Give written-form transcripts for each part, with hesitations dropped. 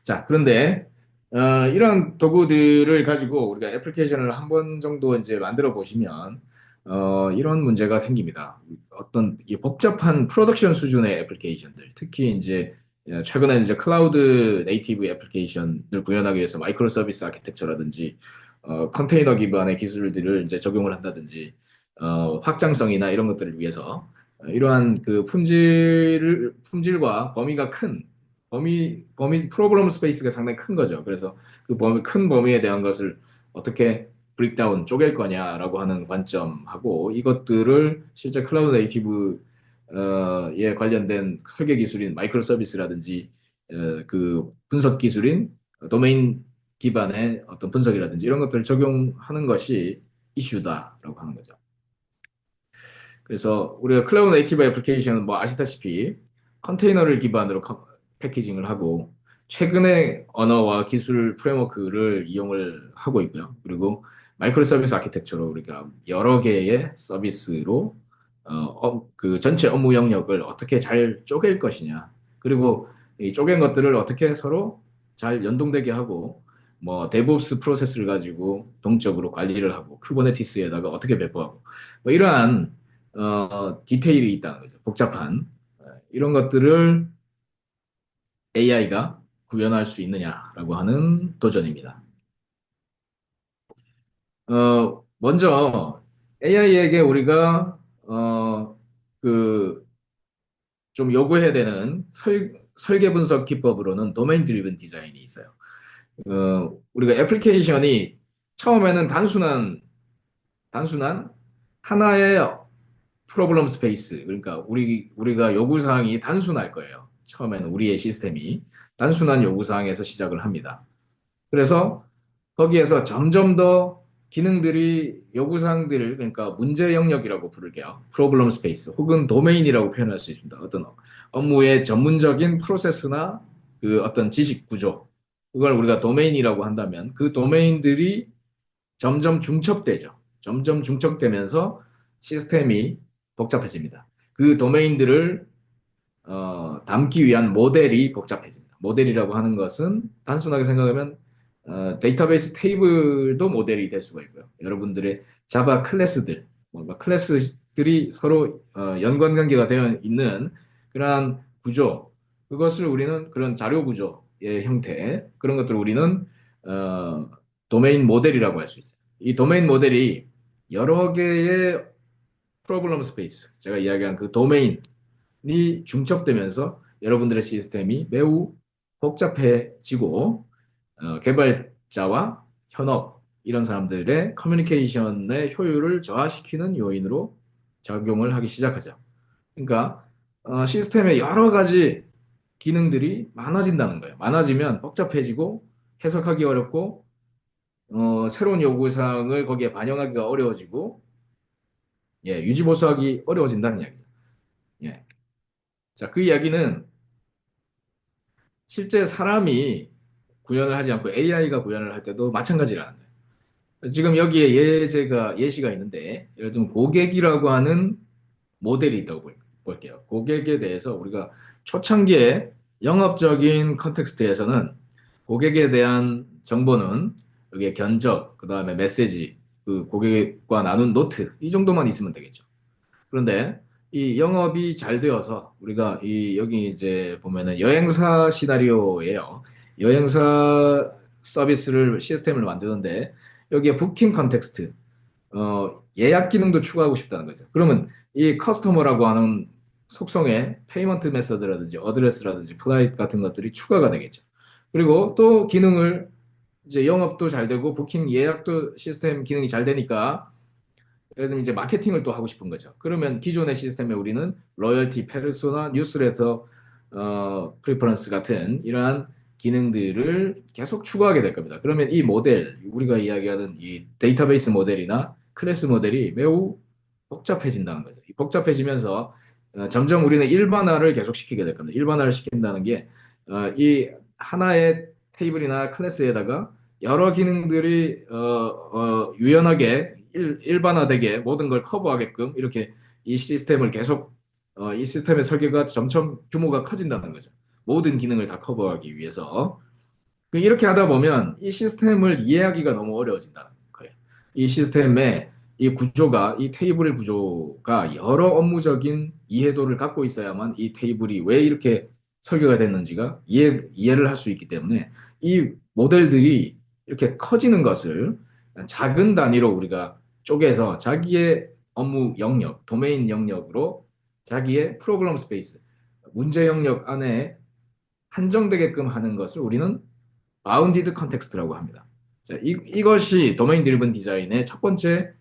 자, 그런데 이런 도구들을 가지고 우리가 애플리케이션을 한 번 정도 이제 만들어 보시면 이런 문제가 생깁니다. 어떤 이 복잡한 프로덕션 수준의 애플리케이션들, 특히 이제 최근에 이제 클라우드 네이티브 애플리케이션을 구현하기 위해서 마이크로 서비스 아키텍처라든지 컨테이너 기반의 기술들을 이제 적용을 한다든지 확장성이나 이런 것들을 위해서 이러한 그 품질과 범위가 큰 프로그램 스페이스가 상당히 큰 거죠. 그래서 큰 범위에 대한 것을 어떻게 브릭다운 쪼갤 거냐라고 하는 관점하고 이것들을 실제 클라우드 네이티브에 관련된 설계 기술인 마이크로 서비스라든지 그 분석 기술인 도메인 기반의 어떤 분석이라든지 이런 것들을 적용하는 것이 이슈다라고 하는 거죠. 그래서 우리가 클라우드 네이티브 애플리케이션은 뭐 아시다시피 컨테이너를 기반으로 패키징을 하고 최근의 언어와 기술 프레임워크를 이용을 하고 있고요. 그리고 마이크로 서비스 아키텍처로 우리가 여러 개의 서비스로 그 전체 업무 영역을 어떻게 잘 쪼갤 것이냐. 그리고 이 쪼갠 것들을 어떻게 서로 잘 연동되게 하고 뭐 데브옵스 프로세스를 가지고 동적으로 관리를 하고 쿠버네티스에다가 어떻게 배포하고 뭐 이러한 디테일이 있다는 거죠. 복잡한 이런 것들을 AI가 구현할 수 있느냐라고 하는 도전입니다. 먼저 AI에게 우리가 그 좀 요구해야 되는 설계 분석 기법으로는 도메인 드리븐 디자인이 있어요. 우리가 애플리케이션이 처음에는 단순한 하나의 프로블럼 스페이스. 그러니까 우리가 요구사항이 단순할 거예요. 처음에는 우리의 시스템이 단순한 요구사항에서 시작을 합니다. 그래서 거기에서 점점 더 기능들이 요구사항들을 그러니까 문제 영역이라고 부를게요. 프로블럼 스페이스 혹은 도메인이라고 표현할 수 있습니다. 어떤 업무의 전문적인 프로세스나 그 어떤 지식 구조 그걸 우리가 도메인이라고 한다면 그 도메인들이 점점 중첩되죠. 점점 중첩되면서 시스템이 복잡해집니다. 그 도메인들을 담기 위한 모델이 복잡해집니다. 모델이라고 하는 것은 단순하게 생각하면 데이터베이스 테이블도 모델이 될 수가 있고요. 여러분들의 자바 클래스들, 뭔가 클래스들이 서로 연관관계가 되어 있는 그러한 구조, 그것을 우리는 그런 자료 구조의 형태, 그런 것들을 우리는 어, 도메인 모델이라고 할 수 있어요. 이 도메인 모델이 여러 개의 프로블럼 스페이스, 제가 이야기한 그 도메인이 중첩되면서 여러분들의 시스템이 매우 복잡해지고 개발자와 현업 이런 사람들의 커뮤니케이션의 효율을 저하시키는 요인으로 작용을 하기 시작하죠. 그러니까 시스템에 여러 가지 기능들이 많아진다는 거예요. 많아지면 복잡해지고 해석하기 어렵고 새로운 요구사항을 거기에 반영하기가 어려워지고 예, 유지보수하기 어려워진다는 이야기죠. 예. 자, 그 이야기는 실제 사람이 구현을 하지 않고 AI가 구현을 할 때도 마찬가지라는 거예요. 지금 여기에 예시가 있는데, 예를 들면 고객이라고 하는 모델이 있다고 볼게요. 고객에 대해서 우리가 초창기에 영업적인 컨텍스트에서는 고객에 대한 정보는 여기에 견적, 그 다음에 메시지, 그 고객과 나눈 노트, 이 정도만 있으면 되겠죠. 그런데 이 영업이 잘 되어서 우리가 이 여기 이제 보면은 여행사 시나리오예요. 여행사 서비스를 시스템을 만드는데 여기에 부킹 컨텍스트 예약 기능도 추가하고 싶다는 거죠. 그러면 이 커스터머라고 하는 속성에 페이먼트 메서드라든지 어드레스라든지 플라이트 같은 것들이 추가가 되겠죠. 그리고 또 기능을 이제 영업도 잘 되고 부킹 예약도 시스템 기능이 잘 되니까 예를 들면 이제 마케팅을 또 하고 싶은 거죠. 그러면 기존의 시스템에 우리는 로열티, 페르소나, 뉴스레터, 프리퍼런스 같은 이러한 기능들을 계속 추가하게 될 겁니다. 그러면 이 모델, 우리가 이야기하는 이 데이터베이스 모델이나 클래스 모델이 매우 복잡해진다는 거죠. 복잡해지면서 점점 우리는 일반화를 계속 시키게 될 겁니다. 일반화를 시킨다는 게 이 하나의 테이블이나 클래스에다가 여러 기능들이 유연하게 일반화되게 모든 걸 커버하게끔 이렇게 이 시스템을 계속 이 시스템의 설계가 점점 규모가 커진다는 거죠. 모든 기능을 다 커버하기 위해서. 이렇게 하다 보면 이 시스템을 이해하기가 너무 어려워진다는 거예요. 이 시스템의 이 구조가, 이 테이블의 구조가 여러 업무적인 이해도를 갖고 있어야만 이 테이블이 왜 이렇게 설계가 됐는지가 이해를 할 수 있기 때문에 이 모델들이 이렇게 커지는 것을 작은 단위로 우리가 쪼개서 자기의 업무 영역, 도메인 영역으로 자기의 프로그램 스페이스, 문제 영역 안에 한정되게끔 하는 것을 우리는 바운디드 컨텍스트라고 합니다. 자, 이것이 도메인 드리븐 디자인의 첫 번째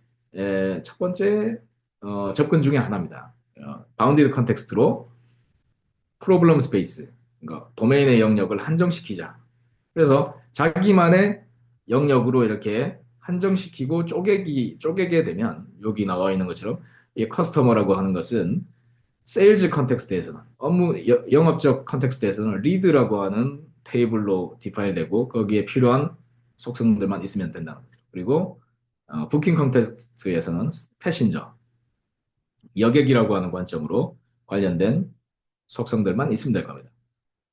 접근 중에 하나입니다. 바운디드 컨텍스트로 프로블럼 스페이스, 그러니까 도메인의 영역을 한정시키자. 그래서 자기만의 영역으로 이렇게 한정시키고 쪼개게 되면 여기 나와 있는 것처럼 이 커스터머라고 하는 것은 세일즈 컨텍스트에서는 영업적 컨텍스트에서는 리드라고 하는 테이블로 디파인 되고 거기에 필요한 속성들만 있으면 된다. 그리고 부킹 컨텍스트에서는 패신저, 여객이라고 하는 관점으로 관련된 속성들만 있으면 될 겁니다.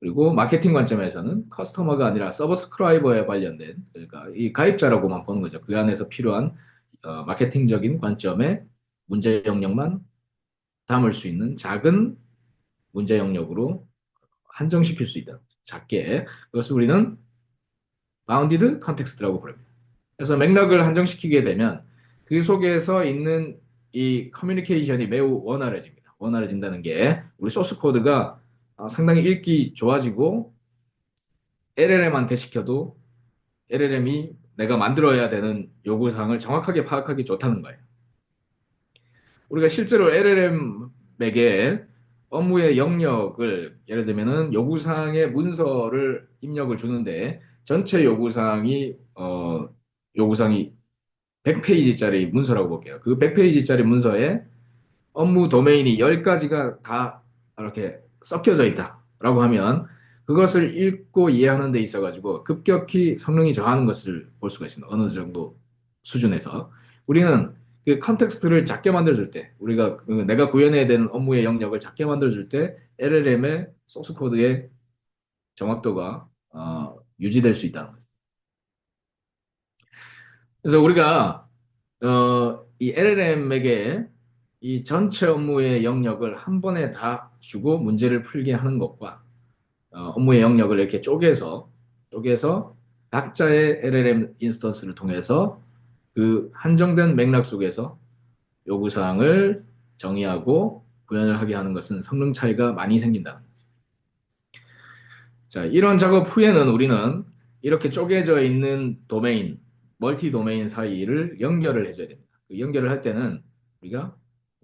그리고 마케팅 관점에서는 커스터머가 아니라 서브스크라이버에 관련된 그러니까 이 가입자라고만 보는 거죠. 그 안에서 필요한 마케팅적인 관점의 문제 영역만 담을 수 있는 작은 문제 영역으로 한정시킬 수 있다. 작게. 그것을 우리는 바운디드 컨텍스트라고 부릅니다. 그래서 맥락을 한정시키게 되면 그 속에서 있는 이 커뮤니케이션이 매우 원활해집니다. 원활해진다는 게 우리 소스 코드가 상당히 읽기 좋아지고 LLM한테 시켜도 LLM이 내가 만들어야 되는 요구사항을 정확하게 파악하기 좋다는 거예요. 우리가 실제로 LLM에게 업무의 영역을 예를 들면은 요구사항의 문서를 입력을 주는데 전체 요구사항이 100페이지짜리 문서라고 볼게요. 그 100페이지짜리 문서에 업무 도메인이 10가지가 다 이렇게 섞여져 있다라고 하면 그것을 읽고 이해하는 데 있어가지고 급격히 성능이 저하는 것을 볼 수가 있습니다. 어느 정도 수준에서. 우리는 그 컨텍스트를 작게 만들어줄 때, 우리가 내가 구현해야 되는 업무의 영역을 작게 만들어줄 때 LLM의 소스 코드의 정확도가 유지될 수 있다는 거죠. 그래서 우리가 이 LLM에게 이 전체 업무의 영역을 한 번에 다 주고 문제를 풀게 하는 것과 업무의 영역을 이렇게 쪼개서 각자의 LLM 인스턴스를 통해서 그 한정된 맥락 속에서 요구사항을 정의하고 구현을 하게 하는 것은 성능 차이가 많이 생긴다. 자, 이런 작업 후에는 우리는 이렇게 쪼개져 있는 도메인, 멀티 도메인 사이를 연결을 해줘야 됩니다. 그 연결을 할 때는 우리가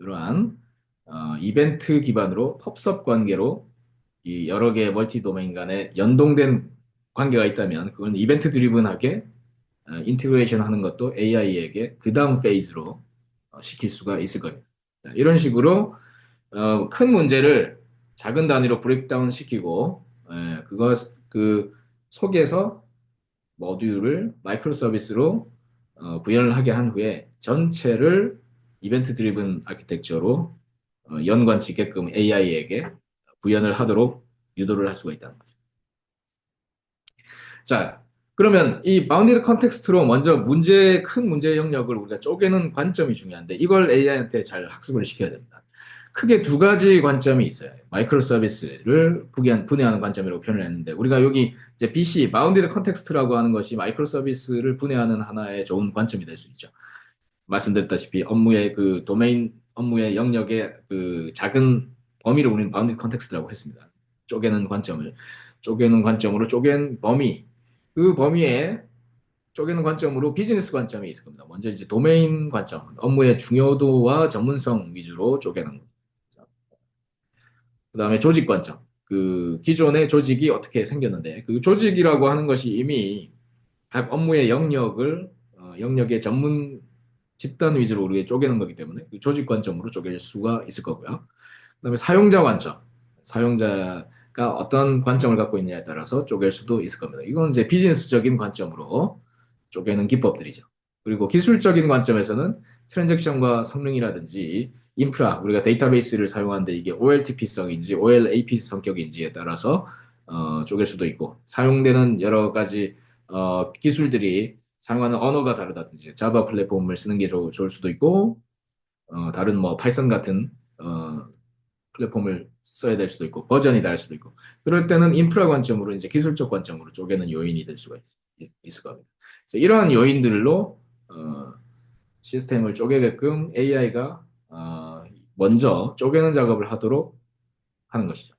이러한 이벤트 기반으로 펍섭 관계로 이 여러 개의 멀티 도메인 간에 연동된 관계가 있다면 그건 이벤트 드리븐하게 인티그레이션 하는 것도 AI에게 그 다음 페이즈로 시킬 수가 있을 겁니다. 자, 이런 식으로 큰 문제를 작은 단위로 브레이크다운 시키고 그 속에서 모듈을 마이크로 서비스로 구현을 하게 한 후에 전체를 이벤트 드리븐 아키텍처로 연관 짓게끔 AI에게 구현을 하도록 유도를 할 수가 있다는 거죠. 자, 그러면 이 바운디드 컨텍스트로 먼저 큰 문제 영역을 우리가 쪼개는 관점이 중요한데 이걸 AI한테 잘 학습을 시켜야 됩니다. 크게 두 가지 관점이 있어요. 마이크로 서비스를 분해하는 관점이라고 표현을 했는데 우리가 여기 이제 BC, 바운디드 컨텍스트라고 하는 것이 마이크로 서비스를 분해하는 하나의 좋은 관점이 될 수 있죠. 말씀드렸다시피 업무의 그 도메인 업무의 영역의 그 작은 범위를 우리는 바운디드 컨텍스트라고 했습니다. 쪼개는 관점으로 쪼갠 범위 그 범위에 쪼개는 관점으로 비즈니스 관점이 있을 겁니다. 먼저 이제 도메인 관점, 업무의 중요도와 전문성 위주로 쪼개는 거죠. 그다음에 조직 관점. 그 기존의 조직이 어떻게 생겼는데 그 조직이라고 하는 것이 이미 각 업무의 영역의 전문 집단 위주로 우리가 쪼개는 거기 때문에 그 조직 관점으로 쪼갤 수가 있을 거고요. 그다음에 사용자 관점. 사용자가 어떤 관점을 갖고 있냐에 따라서 쪼갤 수도 있을 겁니다. 이건 이제 비즈니스적인 관점으로 쪼개는 기법들이죠. 그리고 기술적인 관점에서는 트랜잭션과 성능이라든지 인프라, 우리가 데이터베이스를 사용하는데 이게 OLTP성인지 OLAP 성격인지에 따라서 쪼갤 수도 있고, 사용되는 여러 가지 기술들이 사용하는 언어가 다르다든지 자바 플랫폼을 쓰는 게 좋을 수도 있고, 다른 뭐 파이썬 같은 플랫폼을 써야 될 수도 있고, 버전이 다를 수도 있고, 그럴 때는 인프라 관점으로 이제 기술적 관점으로 쪼개는 요인이 될 수가 있을 겁니다. 그래서 이러한 요인들로 시스템을 쪼개게끔 AI가 먼저 쪼개는 작업을 하도록 하는 것이죠.